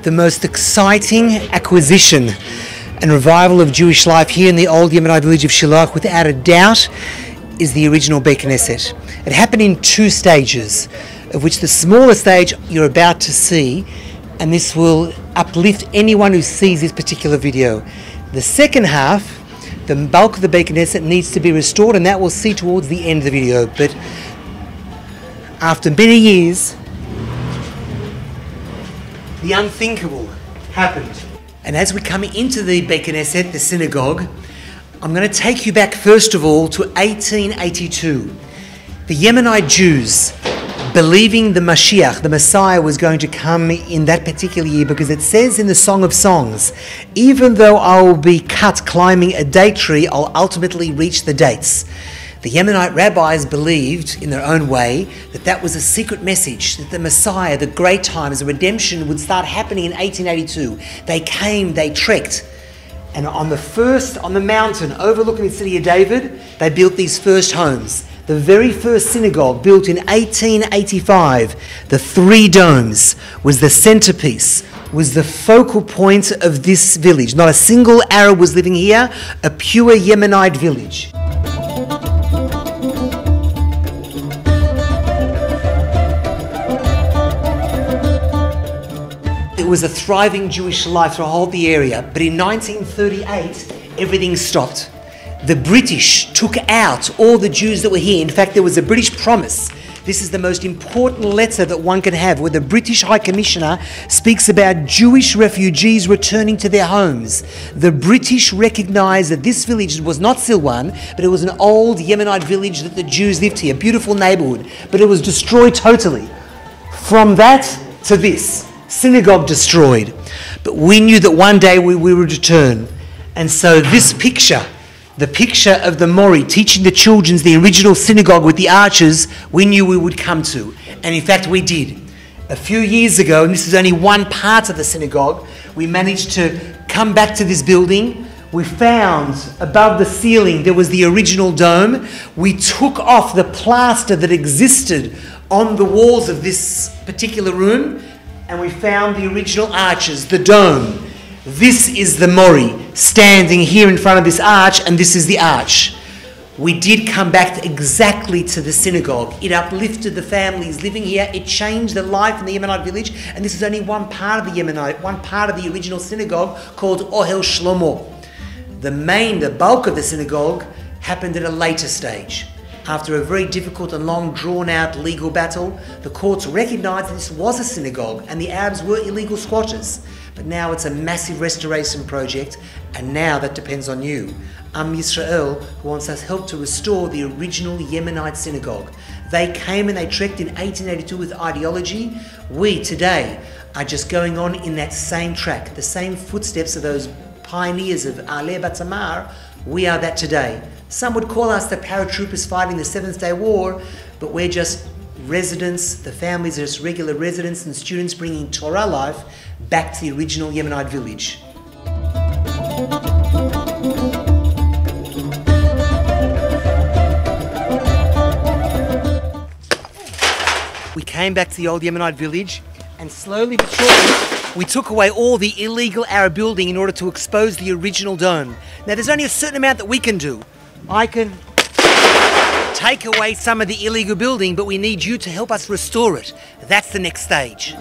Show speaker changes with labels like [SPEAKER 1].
[SPEAKER 1] the most exciting acquisition and revival of Jewish life here in the old Yemenite village of Shiloh, without a doubt, is the original Beit Knesset. It happened in two stages, of which the smaller stage you're about to see, and this will uplift anyone who sees this particular video. The second half, the bulk of the Beit Knesset, needs to be restored, and that we'll see towards the end of the video. But after many years, the unthinkable happened. And as we come into the Beit Knesset, the synagogue, I'm going to take you back first of all to 1882. The Yemenite Jews, believing the Mashiach, the Messiah, was going to come in that particular year, because it says in the Song of Songs, even though I will be cut climbing a date tree, I'll ultimately reach the dates. The Yemenite rabbis believed, in their own way, that that was a secret message, that the Messiah, the great times, the redemption would start happening in 1882. They came, they trekked, and on the mountain overlooking the city of David, they built these first homes. The very first synagogue, built in 1885, the three domes, was the centerpiece, was the focal point of this village. Not a single Arab was living here, a pure Yemenite village. It was a thriving Jewish life throughout the area, but in 1938, everything stopped. The British took out all the Jews that were here. In fact, there was a British promise. This is the most important letter that one can have, where the British High Commissioner speaks about Jewish refugees returning to their homes. The British recognised that this village was not Silwan, but it was an old Yemenite village that the Jews lived here, a beautiful neighbourhood, but it was destroyed totally. From that to this, synagogue destroyed. But we knew that one day we would return. And so this picture, the picture of the Mori teaching the children the original synagogue with the arches, we knew we would come to. And in fact we did. A few years ago, and this is only one part of the synagogue, we managed to come back to this building. We found above the ceiling there was the original dome. We took off the plaster that existed on the walls of this particular room, and we found the original arches, the dome. This is the Mori standing here in front of this arch, and this is the arch. We did come back exactly to the synagogue. It uplifted the families living here. It changed the life in the Yemenite village, and this is only one part of the Yemenite, one part of the original synagogue called Ohel Shlomo. The bulk of the synagogue happened at a later stage. After a very difficult and long drawn-out legal battle, the courts recognised that this was a synagogue and the Arabs were illegal squatters. But now it's a massive restoration project, and now that depends on you, Yisrael, who wants us help to restore the original Yemenite synagogue. They came and they trekked in 1882 with ideology. We today are just going on in that same track, the same footsteps of those pioneers of Ale Batamar. We are that today. Some would call us the paratroopers fighting the Seventh Day War, but we're just residents, the families are just regular residents and students bringing Torah life back to the original Yemenite village. We came back to the old Yemenite village, and slowly but surely we took away all the illegal Arab building in order to expose the original dome. Now there's only a certain amount that we can do. I can take away some of the illegal building, but we need you to help us restore it. That's the next stage.